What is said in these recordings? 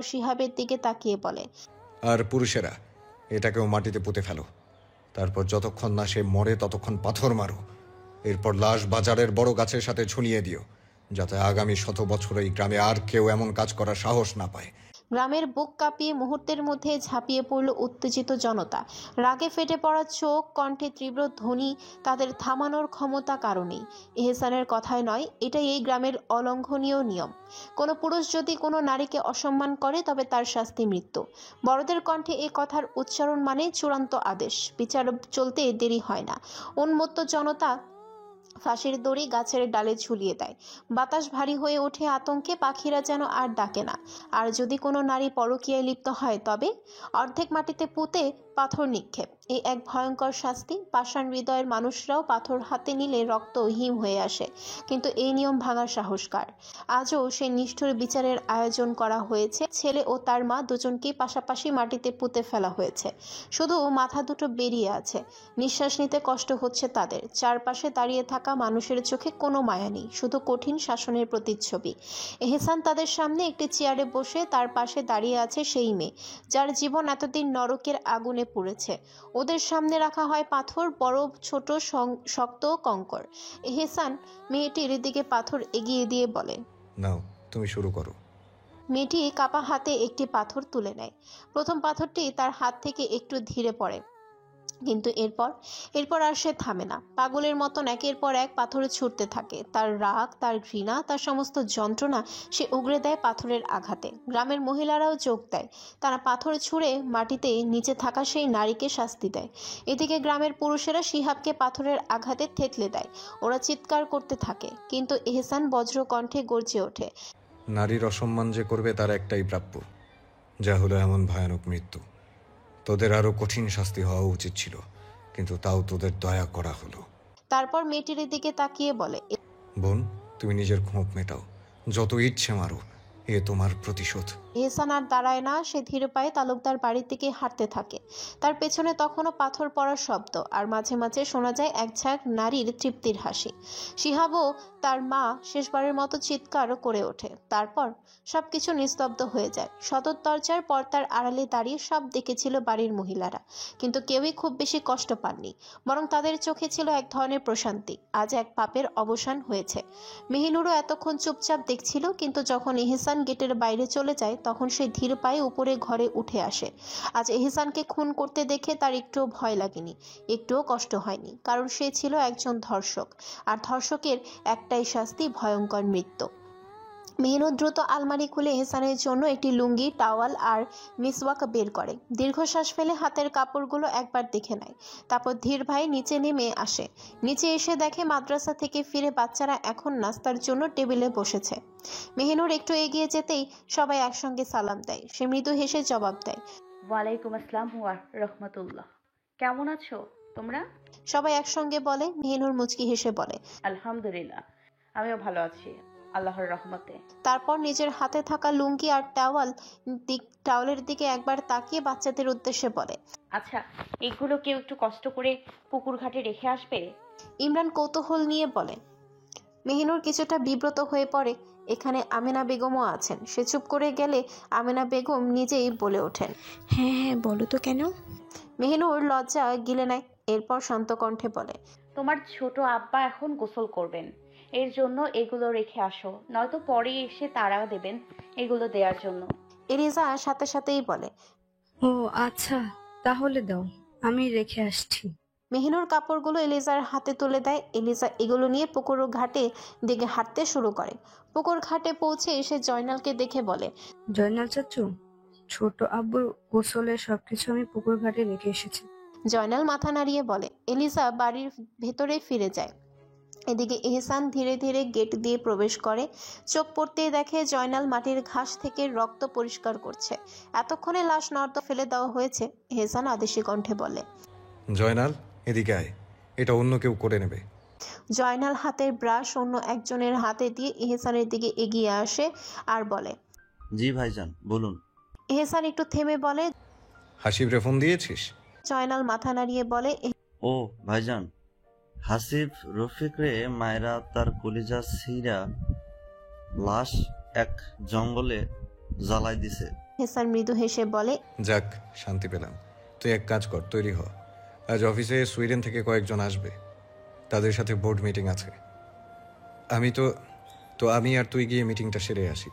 শিহাবের দিকে তাকিয়ে বলে, আর পুরুষেরা এটাকেও মাটিতে পুঁতে ফেলো। তারপর যতক্ষণ না সে মরে ততক্ষণ পাথর মারো। এরপর লাশ বাজারের বড় গাছের সাথে ঝুলিয়ে দিও, যাতে আগামী 100 বছর এই গ্রামে আর কেউ এমন কাজ করার সাহস না পায়। গ্রামের বুক কাঁপিয়ে মুহূর্তের মধ্যে ঝাঁপিয়ে পড়ল উত্তেজিত জনতা। রাগে ফেটে পড়া চোখ, কণ্ঠে তীব্র ধ্বনি, তাদের থামানোর ক্ষমতা কারণেই। এহসানের কথায় নয়, এটাই এই গ্রামের অলঙ্ঘনীয় নিয়ম। কোনো পুরুষ যদি কোনো নারীকে অসম্মান করে তবে তার শাস্তি মৃত্যু। বড়দের কণ্ঠে এ কথার উচ্চারণ মানে চূড়ান্ত আদেশ। বিচার চলতে দেরি হয় না। উন্মত্ত জনতা ফাঁসির দড়ি গাছের ডালে ঝুলিয়ে দেয়। বাতাস ভারী হয়ে ওঠে আতঙ্কে, পাখিরা যেন আর ডাকে না। আর যদি কোনো নারী পরকীয়ায় লিপ্ত হয় তবে অর্ধেক মাটিতে পুঁতে পাথর নিক্ষেপ। এই এক ভয়ঙ্কর শাস্তি। পাষাণ হৃদয়ের মানুষরাও পাথর হাতে নিলে রক্ত হিম হয়ে আসে, কিন্তু এই নিয়ম ভাঙার সাহস কার? আজও সেই নিষ্ঠুর বিচারের আয়োজন করা হয়েছে। ছেলে ও তার মা দুজনকেই পাশাপাশি মাটিতে পুঁতে ফেলা হয়েছে। শুধু মাথা দুটো বেরিয়ে আছে। নিঃশ্বাস নিতে কষ্ট হচ্ছে তাদের। চারপাশে দাঁড়িয়ে থাকা মানুষের চোখে কোনো মায়া নেই, শুধু কঠিন শাসনের প্রতিচ্ছবি। এহসান তাদের সামনে একটি চেয়ারে বসে, তার পাশে দাঁড়িয়ে আছে সেই মেয়ে যার জীবন এতদিন নরকের আগুনে পুড়েছে। ওদের সামনে রাখা হয় পাথর, বড় ছোট শক্ত কঙ্কর। এহসান মেয়েটির দিকে পাথর এগিয়ে দিয়ে বলে, নাও, তুমি শুরু করো। মেয়েটি কাপা হাতে একটি পাথর তুলে নেয়। প্রথম পাথরটি তার হাত থেকে একটু ধীরে পড়ে, কিন্তু এরপর আর সে থামে না। পাগলের মতন একের পর এক পাথরে ছুটতে থাকে। তার রাগ, তার ঘৃণা, তার সমস্ত যন্ত্রণা সে উগড়ে দেয় পাথরের আঘাতে। গ্রামের মহিলারাও যোগ দেয়। তারা পাথর ছুঁড়ে মাটিতে নিচে থাকা সেই নারীকে শাস্তি দেয়। এদিকে গ্রামের পুরুষেরা শিহাবকে পাথরের আঘাতে থেতলে দেয়। ওরা চিৎকার করতে থাকে, কিন্তু এহসান বজ্রকণ্ঠে গর্জে ওঠে, নারীর অসম্মান যে করবে তার একটাই প্রাপ্য, যা হলো এমন ভয়ানক মৃত্যু। তোদের আরো কঠিন শাস্তি হওয়া উচিত ছিল, কিন্তু তাও তোদের দয়া করা হলো। তারপর মেয়েটির দিকে তাকিয়ে বলে, বোন, তুমি নিজের ক্ষোভ মেটাও, যত ইচ্ছে মারো, এ তোমার প্রতিশোধ। এহসান আর দাঁড়ায় না। সে ধীরে পায়ে তালুকদার বাড়ির দিকে হাঁটতে থাকে। তার পেছনে তখনও পাথর পড়ার শব্দ, আর মাঝে মাঝে শোনা যায় এক ঝাঁক নারীর তৃপ্তির হাসি। শিহাবও তার মা শেষবারের মতো চিৎকার করে ওঠে। তারপর সবকিছু নিস্তব্ধ হয়ে যায়। সদর দরজার পর্দার আড়ালে দাঁড়িয়ে সব দেখেছিল বাড়ির মহিলারা, কিন্তু কেউই খুব বেশি কষ্ট পাননি, বরং তাদের চোখে ছিল এক ধরনের প্রশান্তি। আজ এক পাপের অবসান হয়েছে। মেহিনুরও এতক্ষণ চুপচাপ দেখছিল, কিন্তু যখন এহসান গেটের বাইরে চলে যায় তখন সে ধীর পায়ে উপরে ঘরে উঠে আসে। আজ এহসানকে খুন করতে দেখে তার একটুও ভয় লাগেনি, একটুও কষ্ট হয়নি, কারণ সে ছিল একজন ধর্ষক, আর ধর্ষকের একটাই শাস্তি, ভয়ঙ্কর মৃত্যু। মেহনুর দ্রুত আলমারি খুলে এহসানের জন্য একটি লুঙ্গি, টাওয়াল আর মিসওয়াক বের করে। দীর্ঘশ্বাস ফেলে হাতের কাপড়গুলো একবার দেখে নেয়। তারপর ধীর ভাই নিচে নেমে আসে। নিচে এসে দেখে মাদ্রাসা থেকে ফিরে বাচ্চারা এখন নাস্তার জন্য টেবিলে বসেছে। মেহনুর একটু এগিয়ে যেতেই সবাই একসঙ্গে সালাম দেয়। সে মৃদু হেসে জবাব দেয়, ওয়ালাইকুম আসসালাম ওয়া রহমতুল্লাহ। কেমন আছো তোমরা? সবাই একসঙ্গে বলে। মেহনুর মুচকি হেসে বলে, আলহামদুলিল্লাহ, আমিও ভালো আছি আল্লাহর রহমতে। তারপর নিজের হাতে থাকা লুঙ্গি আর টাওয়ালের দিকে একবার তাকিয়ে বাচ্চাদের উদ্দেশ্যে বলে, আচ্ছা, এগুলো কেউ একটু কষ্ট করে পুকুর ঘাটে রেখে আসবে? ইমরান কৌতূহল নিয়ে বলে। মেহিনুর কিছুটা বিব্রত হয়ে পড়ে। এখানে আমেনা বেগমও আছেন। সে চুপ করে গেলে আমেনা বেগম নিজেই বলে ওঠেন, হ্যাঁ হ্যাঁ, বলো তো কেন? মেহিনুর লজ্জা গিলে নেয়। এরপর শান্ত কণ্ঠে বলে, তোমার ছোট আব্বা এখন গোসল করবেন, এর জন্য এগুলো রেখে আসো, নয়তো পরে এসে তাড়া দেবেন এগুলো দেওয়ার জন্য। এলিজা সাথে সাথেই বলে, ও আচ্ছা, তাহলে দাও, আমি রেখে আসছি। মেহিনুর কাপড়গুলো এলিজার হাতে তুলে দেয়। এলিজা এগুলো নিয়ে পুকুর ঘাটে দিকে হাঁটতে শুরু করে। পুকুর ঘাটে পৌঁছে এসে জয়নালকে দেখে বলে, জয়নাল চাচু, ছোট আব্বুর গোসলের সবকিছু আমি পুকুর ঘাটে রেখে এসেছি। জয়নাল মাথা নাড়িয়ে বলে। এলিজা বাড়ির ভেতরে ফিরে যায়। এদিকে এহসান ধীরে ধীরে গেট দিয়ে প্রবেশ করে। চোখ পড়তেই দেখে জয়নাল মাটির ঘাস থেকে রক্ত পরিষ্কার করছে। এতক্ষণে লাশ নর্দ ফেলে দেওয়া হয়েছে। এহসান আদেশি কণ্ঠে বলে, জয়নাল, এদিকে আয়, এটা অন্য কেউ করে নেবে। জয়নাল হাতের ব্রাশ অন্য একজনের হাতে দিয়ে এহসানের দিকে এগিয়ে আসে আর বলে, জি ভাইজান, বলুন। এহসান একটু থেমে বলে, হাসিবরে ফোন দিয়েছিস? জয়নাল মাথা নাড়িয়ে বলে, ও ভাইজান, হাসিব রফিক রে মায়েরা তার কলিজা ছিঁড়া লাশ এক জঙ্গলে জ্বালাই দিছে। এহসান মৃদু হেসে বলে, যাক, শান্তি পেলাম। তুই এক কাজ কর, তৈরি হ। আজ অফিসে সুইডেন থেকে কয়েকজন আসবে, তাদের সাথে বোর্ড মিটিং আছে। আমি আর তুই গিয়ে মিটিংটা সেরে আসি।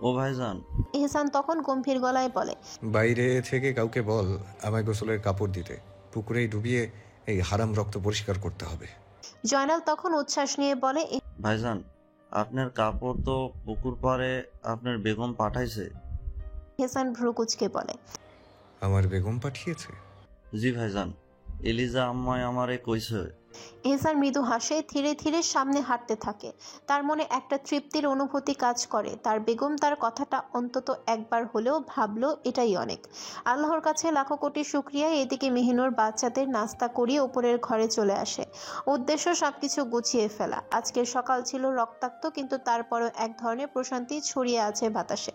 ও ভাইজান, এহসান তখন গম্ভীর গলায় বলে, বাইরে থেকে কাউকে বল আমায় গোসলের কাপড় দিতে। পুকুরেই ডুবিয়ে এই হারাম রক্ত পরিষ্কার করতে হবে। জয়নাল তখন উচ্ছ্বাস নিয়ে বলে, ভাইজান, আপনার কাপড় তো পুকুর পাড়ে আপনার বেগম পাঠাইছে। এহসান ভ্রু কুচকে বলে, আমার বেগম পাঠিয়েছে? জি ভাইজান, এলিজা আম্মায় আমারে কইছে। এহসান মৃদু হাসে, ধীরে ধীরে সামনে হাঁটতে থাকে। তার মনে একটা তৃপ্তির অনুভূতি কাজ করে। তার বেগম তার কথাটা অন্তত একবার হলেও ভাবলো, এটাই অনেক। আল্লাহর কাছে লাখো কোটি শুকরিয়া। এদিকে মেহিনুর বাচ্চাদের নাস্তা করিয়ে উপরের ঘরে চলে আসে। উদ্দেশ্য সবকিছু গুছিয়ে ফেলা। আজকের সকাল ছিল রক্তাক্ত, কিন্তু তারপরও এক ধরনের প্রশান্তি ছড়িয়ে আছে বাতাসে।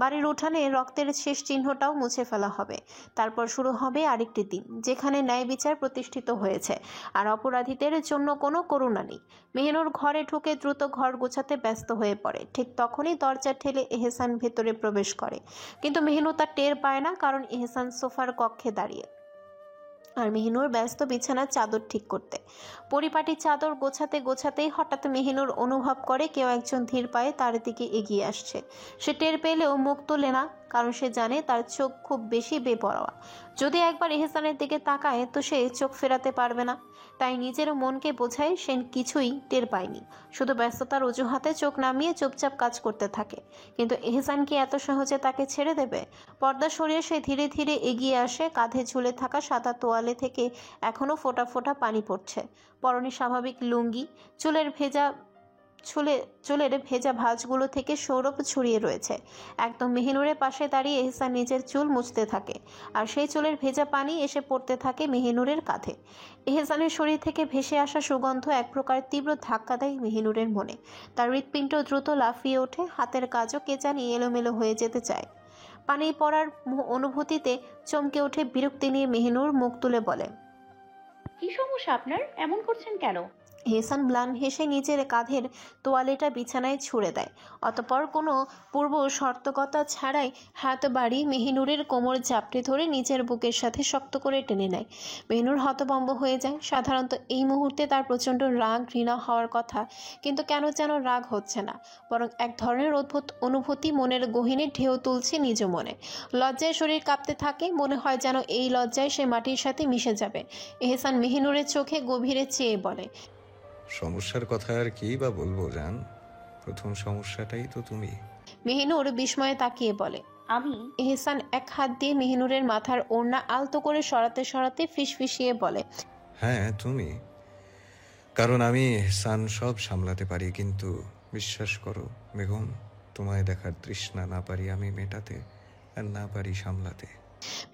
বাড়ির উঠানে রক্তের শেষ চিহ্নটাও মুছে ফেলা হবে। তারপর শুরু হবে আরেকটি দিন, যেখানে ন্যায় বিচার প্রতিষ্ঠিত হয়েছে আর অপরাধীদের জন্য কোনো করুণা নেই। মেহিনুর ঘরে ঢুকে দ্রুত ঘর গোছাতে ব্যস্ত হয়ে পড়ে। ঠিক তখনই দরজা ঠেলে এহসান ভেতরে প্রবেশ করে, কিন্তু মেহিনুর তা টের পায় না, কারণ এহসান সোফার কক্ষে দাঁড়িয়ে আর মেহিনুর ব্যস্ত বিছানার চাদর ঠিক করতে। পরিপাটি চাদর গোছাতে গোছাতেই হঠাৎ মেহিনুর অনুভব করে কেউ একজন ধীর পায়ে তার দিকে এগিয়ে আসছে। সে টের পেলেও মুখ তোলে না, কারণ সে জানে তার চোখ খুব বেশি বেপরোয়া। যদি একবার এহসানের দিকে তাকায় তো সে চোখ ফেরাতে পারবে না। তাই নিজের মনকে বোঝায় সে কিছুই টের পায়নি, শুধু ব্যস্ততার অজুহাতে চোখ নামিয়ে চুপচাপ কাজ করতে থাকে। কিন্তু এহসান কি এত সহজে তাকে ছেড়ে দেবে? পর্দা সরিয়ে সে ধীরে ধীরে এগিয়ে আসে। কাঁধে ঝুলে থাকা সাদা তোয়ালে থেকে এখনো ফোঁটা ফোঁটা পানি পড়ছে। পরনে স্বাভাবিক লুঙ্গি, চুলের ভেজা ভাঁজগুলো থেকে সৌরভ ছড়িয়ে রয়েছে। একদম মেহিনুরের পাশে দাঁড়িয়ে এহসান নিজের চুল মুছতে থাকে, আর সেই চুলের ভেজা পানি এসে পড়তে থাকে মেহিনুরের কাঁধে। এহসানের শরীর থেকে ভেসে আসা সুগন্ধ এক প্রকার তীব্র ধাক্কা দেয় মেহিনুরের মনে। তার হৃৎপিণ্ড দ্রুত লাফিয়ে ওঠে, হাতের কাজও কে জানি এলোমেলো হয়ে যেতে চায়। পানি পড়ার অনুভূতিতে চমকে ওঠে বিরক্তি নিয়ে মেহিনুর মুখ তুলে বলে, কি সমস্যা আপনার? এমন করছেন কেন? এহসান ম্লান হেসে নিজের কাঁধের তোয়ালেটা বিছানায় ছুঁড়ে দেয়। অতঃপর কোনো পূর্ব সতর্কতা ছাড়াই হাত বাড়িয়ে মেহিনুরের কোমর চাপড়ে ধরে নিজের বুকের সাথে শক্ত করে টেনে নেয়। মেহিনুর হতভম্ব হয়ে যায়। সাধারণত এই মুহূর্তে তার প্রচণ্ড রাগ ঘৃণা হওয়ার কথা, কিন্তু কেন যেন রাগ হচ্ছে না, বরং এক ধরনের অদ্ভুত অনুভূতি মনের গহীনে ঢেউ তুলছে নিজ মনে। লজ্জায় শরীর কাঁপতে থাকে, মনে হয় যেন এই লজ্জায় সে মাটির সাথে মিশে যাবে। এহসান মেহিনুরের চোখে গভীরে চেয়ে বলে, সমস্যার কথা আর কি বা বলবো জান, প্রথম সমস্যাটাই তো তুমি। মেহিনুর বিস্ময়ে তাকিয়ে বলে। আমি? এহসান এক হাত দিয়ে মেহিনুরের মাথার ওড়না আলতো করে সরাতে সরাতে ফিসফিসিয়ে বলে, হ্যাঁ তুমি, কারণ আমি সান সব সামলাতে পারি, কিন্তু বিশ্বাস করো বেগম, তোমায় দেখার তৃষ্ণা না পারি আমি মেটাতে, আর না পারি সামলাতে।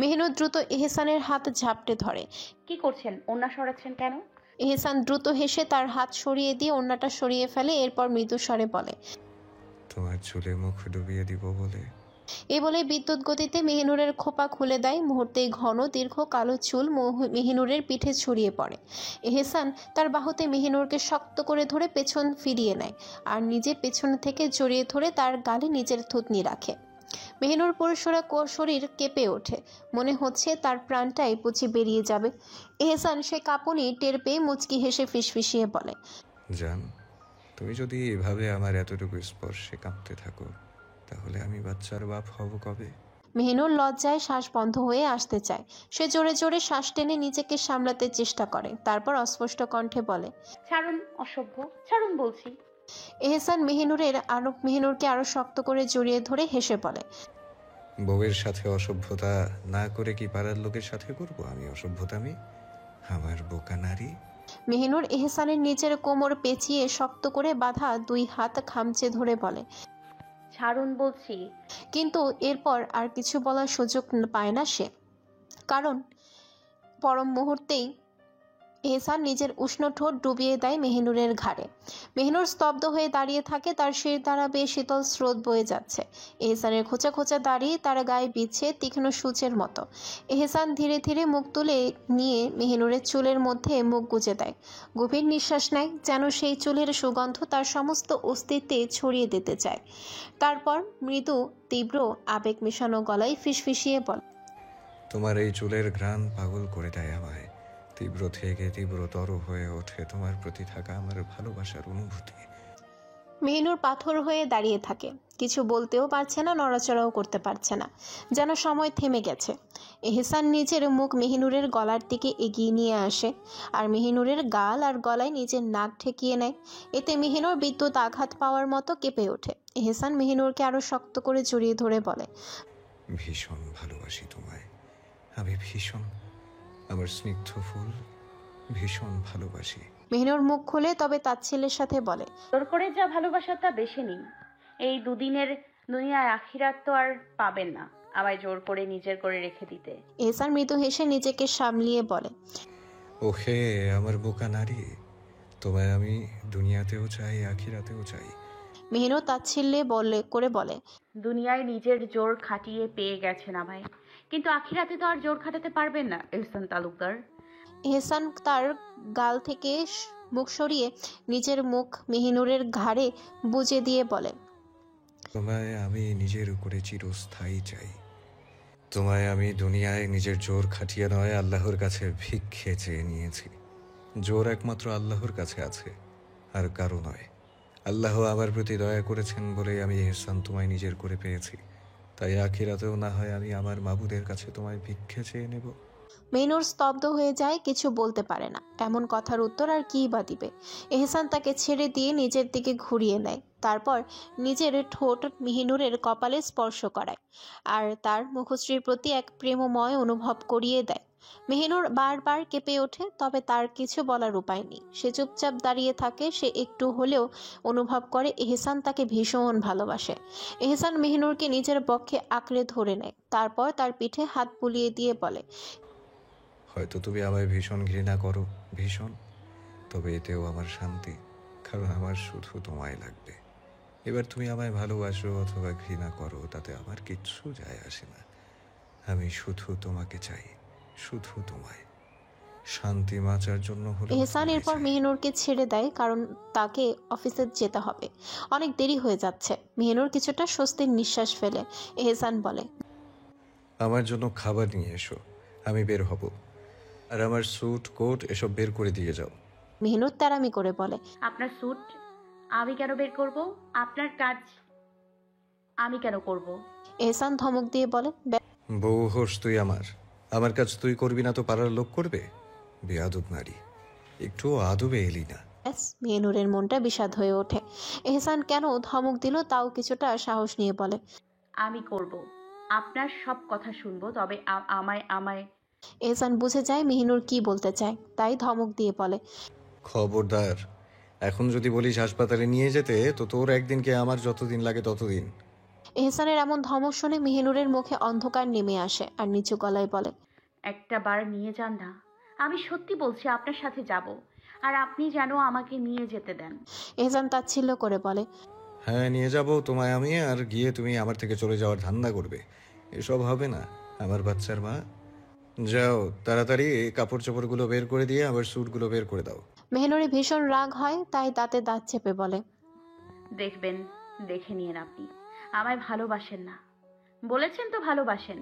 মেহিনুর দ্রুত এহসানের হাত ঝাপটে ধরে। কি করছেন? ওড়না সরাচ্ছেন কেন? এহসান দ্রুত হেসে তার হাত সরিয়ে দিয়ে ওড়নাটা সরিয়ে ফেলে, এরপর মৃদু স্বরে বলে, তোমার চুলে মুখ ডুবিয়ে দিব বলে। এ বলে বিদ্যুৎ গতিতে মেহিনুরের খোপা খুলে দেয়। মুহূর্তেই ঘন দীর্ঘ কালো চুল মেহিনুরের পিঠে ছড়িয়ে পড়ে। এহসান তার বাহুতে মেহিনুরকে শক্ত করে ধরে পেছন ফিরিয়ে নেয়, আর নিজে পেছন থেকে জড়িয়ে ধরে তার গালে নিজের থুতনি রাখে। মেহিনুর পুরুষরা শরীর কেঁপে ওঠে, মনে হচ্ছে তার প্রাণটাই বুঝি বেরিয়ে যাবে। এহসান সে কাঁপুনি টের পেয়ে মুচকি হেসে ফিসফিসিয়ে বলে, জান, তুমি যদি এভাবে আমার এতটুকু স্পর্শে কাঁপতে থাকো, তাহলে আমি বাচ্চার বাপ হব কবে? মেহিনুর লজ্জায় শ্বাস বন্ধ হয়ে আসতে চায়। সে জোরে জোরে শ্বাস টেনে নিজেকে সামলাতে চেষ্টা করে, তারপর অস্পষ্ট কণ্ঠে বলে, ছাড়ুন, অসভ্য, ছাড়ুন বলছি। এহসান মেহিনুরকে আরো শক্ত করে জড়িয়ে ধরে হেসে বলে, বউয়ের সাথে অসভ্যতা না করে কি পাড়ার লোকের সাথে করব আমি অসভ্যতামি? আমার বোকা নারী। মেহিনুর এহসানের নিচের কোমর পেঁচিয়ে শক্ত করে বাঁধা দুই হাত খামচে ধরে বলে, ছাড়ুন বলছি। কিন্তু এরপর আর কিছু বলার সুযোগ পায় না সে, কারণ পরম মুহূর্তেই এহসান নিজের উষ্ণ ঠোঁট ডুবিয়ে দেয় মেহিনুরের ঘাড়ে। মেহিনুর স্তব্ধ হয়ে দাঁড়িয়ে থাকে, তার শির দ্বারা বেশ শীতল স্রোত বয়ে যাচ্ছে। এহসানের খোঁচা খোঁচা দাড়ি তার গায়ে বিচ্ছে তীক্ষ্ণ সূচের মতো। এহসান ধীরে ধীরে মুখ তুলে নিয়ে মেহিনুরের চুলের মধ্যে মুখ গুজে দেয়। গভীর নিঃশ্বাস নেয়, যেন সেই চুলের সুগন্ধ তার সমস্ত অস্তিত্বে ছড়িয়ে দিতে চায়। তারপর মৃদু তীব্র আবেগ মেশানো গলায় ফিসফিসিয়ে বলে, তোমার এই চুলের ঘ্রাণ পাগল করে দেয় আমায়। তীব্র থেকে তীব্রতর হয়ে ওঠে তোমার প্রতি থাকা আমার ভালোবাসার অনুভূতি। মেহিনুর পাথর হয়ে দাঁড়িয়ে থাকে, কিছু বলতেও পারছে না, নড়াচড়াও করতে পারছে না, যেন সময় থেমে গেছে। এহসান নিজের মুখ মেহিনুরের গলার দিকে এগিয়ে নিয়ে আসে আর মেহিনুরের গাল আর গলায় নিজের নাক ঠেকিয়ে নেয়। এতে মেহিনুর বিদ্যুৎ আঘাত পাওয়ার মতো কেঁপে ওঠে। এহসান মেহিনুরকে আরো শক্ত করে জড়িয়ে ধরে বলে, ভীষণ ভালোবাসি তোমায় আমি, ভীষণ, আমার স্নিগ্ধ ফুল, ভীষণ ভালোবাসি। মেহিনুর মুখ খুলে তবে তাচ্ছিল্যের সাথে বলে, জোর করে যা ভালোবাসা তা বেশি নিন। এই দুদিনের দুনিয়ায় আখিরাত তো আর পাবেন না আমায় জোর করে নিজের করে রেখে দিতে। এহসান মৃদু হেসে নিজেকে সামলিয়ে বলে, ওহে আমার বোকা নারী, তোমায় আমি দুনিয়াতেও চাই, আখিরাতেও চাই। মেহিনুর তাচ্ছিল্যে বলে, দুনিয়ায় নিজের জোর খাটিয়ে পেয়ে গেছেন আমায়, কিন্তু আখিরাতে তো আর জোর খাটাতে পারবেন না এহসান তালুকদার। এহসান তার গাল থেকে মুখ সরিয়ে নিজের মুখ মেহিনুরের ঘাড়ে বুজে দিয়ে বলে, তোমায় আমি নিজের উপরে চিরস্থায়ী চাই। তোমায় আমি দুনিয়ায় নিজের জোর খাটিয়ে নয়, আল্লাহর কাছে ভিক্ষে চেয়ে নিয়েছি। জোর একমাত্র আল্লাহর কাছে আছে, আর কারো নয়। আল্লাহ আমার প্রতি দয়া করেছেন বলেই আমি এহসান তোমায় নিজের করে পেয়েছি। তাই আখিরাতেও না হয় আমি আমার মাবুদের কাছে তোমায় ভিক্ষে চেয়ে নেব। মেহিনুর স্তব্ধ হয়ে যায়, কিছু বলতে পারে না। এমন কথার উত্তর আর কী বা দিবে। এহসান তাকে ছেড়ে দিয়ে নিজের দিকে ঘুরিয়ে নেয়, তারপর নিজের ঠোঁট মেহিনুরের কপালে স্পর্শ করায় আর তার মুখশ্রীর প্রতি এক প্রেমময় অনুভব করিয়ে দেয়। মেহিনুর বারবার কেঁপে ওঠে, তবে তার কিছু বলার উপায় নেই। সে চুপচাপ দাঁড়িয়ে থাকে। সে একটু হলেও অনুভব করে এহসান তাকে ভীষণ ভালোবাসে। এহসান মেহিনুরকে নিজের বক্ষে আঁকড়ে ধরে নেয়, তারপর তার পিঠে হাত বুলিয়ে দিয়ে বলে, হয়তো তুমি আমায় ভীষণ ঘৃণা করো, ভীষণ, তবে এতেও আমার শান্তি, কারণ আমার শুধু তোমায় লাগবে। এবার তুমি আমায় ভালোবাসো অথবা ঘৃণা করো, তাতে আমার কিচ্ছু যায় আসে না। আমি শুধু তোমাকে চাই, শুধু তোমায়। শান্তি বাঁচার জন্য হলো এহসান এরপর মেহিনুরকে ছেড়ে দেয়, কারণ তাকে অফিসে যেতে হবে। অনেক দেরি হয়ে যাচ্ছে। মেহিনুর কিছুটা স্বস্তির নিঃশ্বাস ফেলে। এহসান বলে, আমার জন্য খাবার নিয়ে এসো, আমি বের হব। আর আমার স্যুট কোট এসব বের করে দিয়ে যাও। মেহিনুর তেরামি করে বলে, আপনার স্যুট আমি কেন বের করব? আপনার কাজ আমি কেন করব? এহসান ধমক দিয়ে বলে, বউ হোস তুই আমার কাজ তুই করবি না তো পাড়ার লোক করবে? বেয়াদব নারী, একটু আদবে এলি না। ব্যাস। মেহিনুরের মনটা বিষাদ হয়ে ওঠে। এহসান কেন ধমক দিল তাও কিছুটা সাহস নিয়ে বলে, আমি করব, আপনার সব কথা শুনবো, তবে আমায় এহসান বুঝে যায় মেহিনুর কি বলতে চায়, তাই ধমক দিয়ে বলে, খবরদার, এখন যদি বলিস হাসপাতালে নিয়ে যেতে, তো তোর একদিনকে আমার যতদিন লাগে ততদিন। এহসানের এমন ধমক শুনে মেহিনুরের মুখে অন্ধকার নেমে আসে আর নিচু গলায় বলে, একটা বার নিয়ে যান না। আমি সত্যি বলছি আপনার সাথে যাব, আর আপনি যেন আমাকে নিয়ে যেতে দেন। এহসান তাচ্ছিল্য করে বলে, হ্যাঁ নিয়ে যাব তোমায় আমি, আর গিয়ে তুমি আমার থেকে চলে যাওয়ার ধান্দা করবে। এসব হবে না আমার বাচ্চার মা। যাও তাড়াতাড়ি কাপড় চোপড়গুলো বের করে দিয়ে আবার স্যুটগুলো বের করে দাও। মেহিনুরের ভীষণ রাগ হয়, তাই দাঁতে দাঁত চেপে বলে, দেখবেন, দেখে নিন আপনি আমায় ভালোবাসেন না, বলেছেন তো ভালোবাসেন।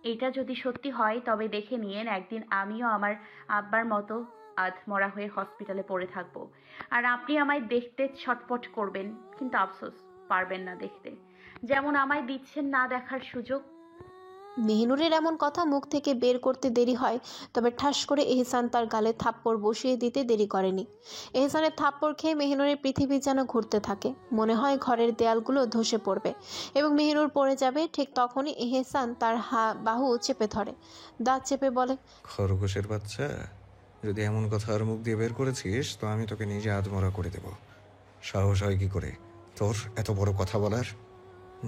এটা যদি সত্যি হয় তবে দেখে নিয়েন, একদিন আমিও আমার আব্বার মতো আধমরা হয়ে হসপিটালে পড়ে থাকবো, আর আপনি আমায় দেখতে ছটফট করবেন, কিন্তু আফসোস পারবেন না দেখতে, যেমন আমায় দিচ্ছেন না দেখার সুযোগ। মেহিনুরের এমন কথা মুখ থেকে বের করতে দেরি হয়, তবে ঠাস করে এহসান তার গালে থাপ্পড় বসিয়ে দিতে দেরি করেনি। এহসানের থাপ্পড় খেয়ে মেহিনুরের পৃথিবী যেন ঘুরতে থাকে। মনে হয় ঘরের দেয়ালগুলো ধসে পড়বে এবং মেহিনুর পড়ে যাবে। ঠিক তখনই এহসান তার বাহু চেপে ধরে, দাঁত চেপে বলে, খরগোশের বাচ্চা, যদি এমন কথা আর মুখ দিয়ে বের করেছিস তো আমি তোকে নিজে আধমরা করে দেব। সাহস হয় কি করে তোর এত বড় কথা বলার?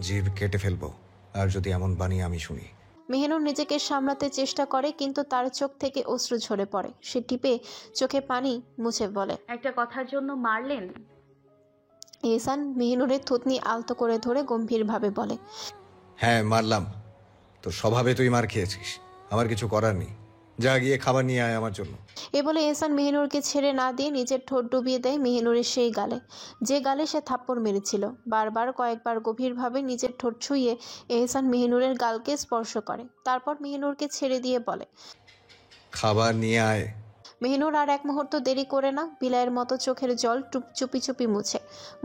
জিভ কেটে ফেলবো আর যদি এমন বাণী আমি শুনি। মেহনুর নিজেকে সামলাতে চেষ্টা করে, কিন্তু তার চোখ থেকে অশ্রু ঝরে পড়ে। সে টিপে চোখে পানি মুছে বলে, একটা কথার জন্য মারলেন? এহসান মেহনুরের থুতনি আলতো করে ধরে গম্ভীরভাবে বলে, হ্যাঁ মারলাম। তোর স্বভাবে তুই মার খেয়েছিস, আমার কিছু করার নেই। যা গিয়ে খাবার নিয়ে আয় আমার জন্য। এ বলে এহসান মেহনুরকে ছেড়ে না দিয়ে নিজের ঠোঁট ডুবিয়ে দেয় মেহনুরের সেই গালে, যে গালে সে থাপ্পড় মেরেছিল। বারবার কয়েকবার গভীরভাবে নিজের ঠোঁট ছুঁয়ে এহসান মেহনুরের গালকে স্পর্শ করে, তারপর মেহনুরকে ছেড়ে দিয়ে বলে, খাবার নিয়ে আয়। মেহনুর আর এক মুহূর্ত দেরি করে না, বিলাইয়ের মতো চোখের জল চুপি চুপি মুছে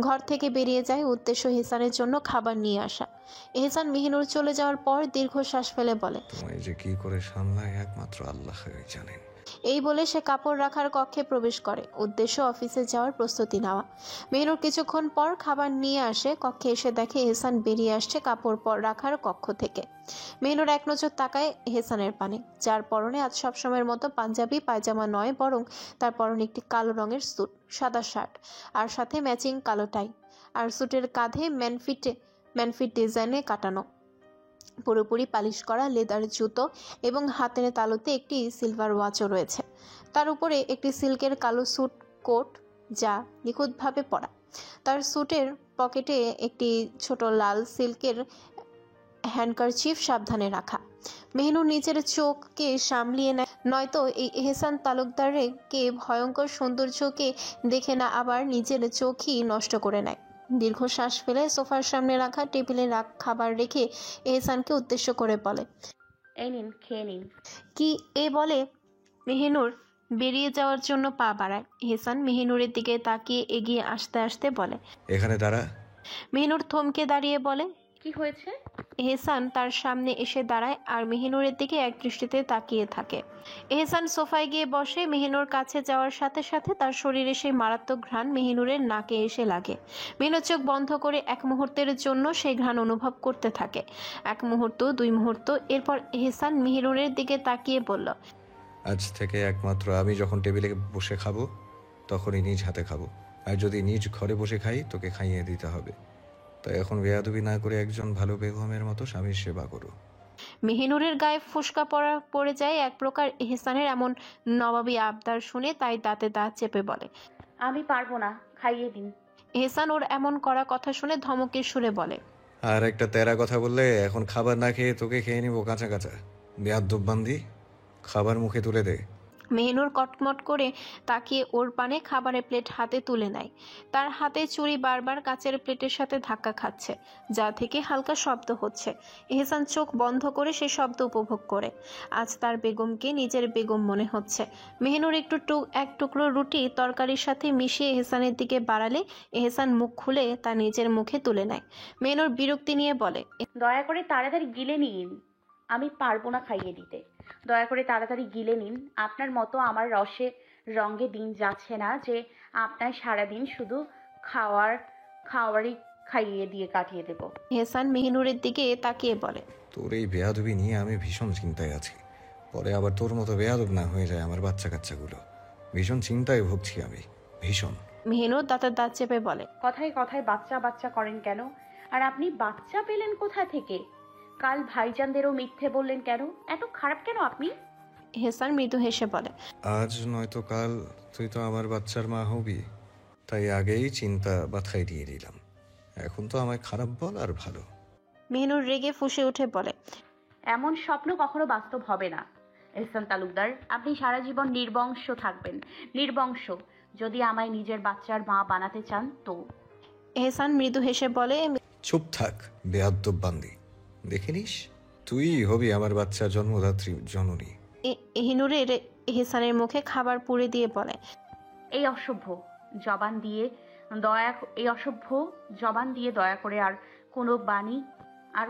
ঘর থেকে বেরিয়ে যায়, উদ্দেশ্য এহসানের জন্য খাবার নিয়ে আসা। এহসান মেহনুর চলে যাওয়ার পর দীর্ঘশ্বাস ফেলে বলে, তোমায় যে কি করে সামলায় একমাত্র আল্লাহই জানেন। এই বলে সে কাপড় রাখার কক্ষে প্রবেশ করে, উদ্দেশ্য অফিসে যাওয়ার প্রস্তুতি নেওয়া। মেহনুর কিছুক্ষণ পর খাবার নিয়ে আসে, কক্ষে এসে দেখে এহসান বেরিয়ে আসছে কাপড় রাখার কক্ষ থেকে। মেহনুর এক নজর তাকায় এহসানের পানে, যার পরনে আজ সবসময়ের মতো পাঞ্জাবি পায়জামা নয়, বরং তার পরনে একটি কালো রঙের স্যুট, সাদা শার্ট আর সাথে ম্যাচিং কালো টাই, আর স্যুটের কাঁধে ম্যানফিট ডিজাইনে কাটানো পুরোপুরি পালিশ করা লেদার জুতো এবং হাতের তালুতে একটি সিলভার ওয়াচও রয়েছে। তার উপরে একটি সিল্কের কালো স্যুট কোট, যা নিখুঁতভাবে পরা। তার স্যুটের পকেটে একটি ছোট লাল সিল্কের হ্যান্ডকারচিফ সাবধানে রাখা। মেহনুর নিজের চোখকে সামলিয়ে নেয়, নয়তো এই এহসান তালুকদারকে ভয়ঙ্কর সৌন্দর্যকে দেখে না আবার নিজের চোখই নষ্ট করে নেয়। দীর্ঘশ্বাস ফেলে সোফার সামনে রাখা টেবিলে খাবার রেখে এহসানকে উদ্দেশ্য করে বলে, এই নিন, খেয়ে নিন। কি এ বলে মেহনুর বেরিয়ে যাওয়ার জন্য পা বাড়ায়। এহসান মেহনুরের দিকে তাকিয়ে এগিয়ে আসতে আসতে বলে, এখানে দাঁড়া। মেহনুর থমকে দাঁড়িয়ে বলে, কি হয়েছে? এহসান তার সামনে এসে দাঁড়ায় আর মেহনুরের দিকে এক দৃষ্টিতে তাকিয়ে থাকে। এহসান সোফায় গিয়ে বসে, মেহনুর কাছে যাওয়ার সাথে সাথে তার শরীরে সেই মারাত্মক ঘ্রাণ মেহনুরের নাকে এসে লাগে। মেহনুর চোখ বন্ধ করে এক মুহূর্তের জন্য সেই ঘ্রাণ অনুভব করতে থাকে। এক মুহূর্ত, 2 মুহূর্ত, এরপর এহসান মেহনুরের দিকে তাকিয়ে বলল, আজ থেকে একমাত্র আমি যখন টেবিলে বসে খাবো তখনই নিজ হাতে খাবো, আর যদি নিজ ঘরে বসে খাই তোকে খাইয়ে দিতে হবে। তাই এখন বেয়াদবি না করে একজন ভালো বেগমের মতো স্বামীর সেবা করো। মেহনুরের গায়ে ফুসকা পড়ে যায় এক প্রকার এহসানের এমন নবাবী আবদার শুনে, তাই দাঁতে দাঁত চেপে বলে, আমি পারবো না, খাইয়ে দিন। এহসান ওর এমন করা কথা শুনে ধমকের সুরে বলে, আর একটা তেরা কথা বললে এখন খাবার না খেয়ে তোকে খেয়ে নিবো কাঁচা কাঁচা। বেয়াদ্দব বান্দি, খাবার মুখে তুলে দে। মেহনুর কটমট করে তাকিয়ে ওর পানে খাবারের প্লেট হাতে তুলে নেয়। তার হাতে চুরি বারবার কাচের প্লেটের সাথে ধাক্কা খাচ্ছে, যা থেকে হালকা শব্দ হচ্ছে। এহসান চোখ বন্ধ করে সে শব্দ উপভোগ করে। আজ তার বেগমকে নিজের বেগম মনে হচ্ছে। মেহনুর এক টুকরো রুটি তরকারির সাথে মিশিয়ে এহসানের দিকে বাড়ালে এহসান মুখ খুলে তা নিজের মুখে তুলে নেয়। মেহনুর বিরক্তি নিয়ে বলে, দয়া করে তাড়াতাড়ি গিলে নিন, আমি পারবো না খাইয়ে দিতে। দয়া করে তাড়াতাড়ি গিলে নিন। আপনার মতো আমার রঙে দিন যাচ্ছে না যে আপনার সারাদিন শুধু খাওয়ারই খাইয়ে দিয়ে কাটিয়ে দেব। এহসান মেহনুরের দিকে তাকিয়ে বলে, তোর এই বেয়াদবি নিয়ে আমি ভীষণ চিন্তায় আছি। পরে আবার তোর মতো বেয়াদব না হয়ে যায় আমার বাচ্চা কাচ্চাগুলো। ভীষণ চিন্তায় ভুগছি আমি, ভীষণ। মেহনুর দাঁতের দাঁত চেপে বলে, কথায় কথায় বাচ্চা বাচ্চা করেন কেন? আর আপনি বাচ্চা পেলেন কোথা থেকে? কাল ভাইজানদেরও মিথ্যে বললেন কেন? এত খারাপ কেন আপনি? এহসান মৃদু হেসে বলে, আজ নয়তো কাল তুই তো আমার বাচ্চার মা হবি, তাই আগেই চিন্তা মাথায় দিয়ে দিলাম। এখন তো আমায় খারাপ বল আর ভালো। মেহনুর রেগে ফুঁসে উঠে বলে, এমন স্বপ্ন কখনো বাস্তব হবে না এহসান তালুকদার। আপনি সারা জীবন নির্বংশ থাকবেন, নির্বংশ। যদি আমায় নিজের বাচ্চার মা বানাতে চান তো। এহসান মৃদু হেসে বলে, চুপ থাক বেয়াদ্দব বান্দি, দেখে নিস তুই হবি আমার বাচ্চা জন্মদাত্রী জননী। এহিনুরের এহসানের মুখে খাবার পুড়ে দিয়ে বলে, এই অসভ্য জবান দিয়ে দয়া করে আর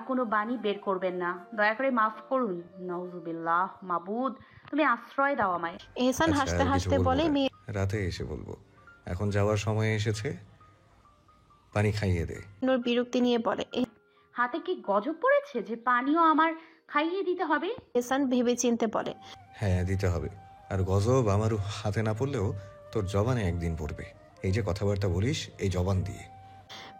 কোনো বাণী বের করবেন না। দয়া করে মাফ করুন। নাউজুবিল্লাহ। মাবুদ, তুমি আশ্রয় দাও আমায়। এহসান আচ্ছা, হাসতে আর কিছু হাসতে বলবো বলে, না। রাতে এসে বলবো, এখন যাওয়ার সময় এসেছে, পানি খাইয়ে দে। মেহনুর বিরক্তি নিয়ে বলে, হাতে কি গজব পড়েছে যে পানিও আমার খাইয়ে দিতে হবে? এহসান ভেবে চিনতে বলে, হ্যাঁ দিতে হবে। আর গজব আমার হাতে না পড়লেও তোর জবানে একদিন পড়বে। এই যে কথাবার্তা বলিস এই জবান দিয়ে।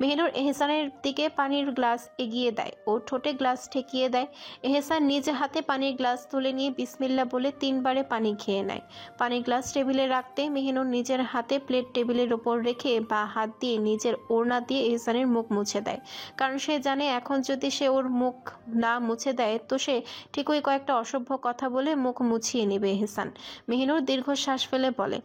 মেহিনুর এহসানের দিকে পানির গ্লাস এগিয়ে দেয় ও ঠোঁটে গ্লাস ঠেকিয়ে দেয়। এহসান নিজে হাতে পানির গ্লাস তুলে নিয়ে বিসমিল্লা বলে 3 বারে পানি খেয়ে নেয়। পানির গ্লাস টেবিলে রাখতে মেহিনুর নিজের হাতে প্লেট টেবিলের ওপর রেখে বা হাত দিয়ে নিজের ওড়না দিয়ে এহসানের মুখ মুছে দেয়, কারণ সে জানে এখন যদি সে ওর মুখ না মুছে দেয় তো সে ঠিকই কয়েকটা অসভ্য কথা বলে মুখ মুছিয়ে নেবে এহসান। মেহিনুর দীর্ঘশ্বাস ফেলে বলে,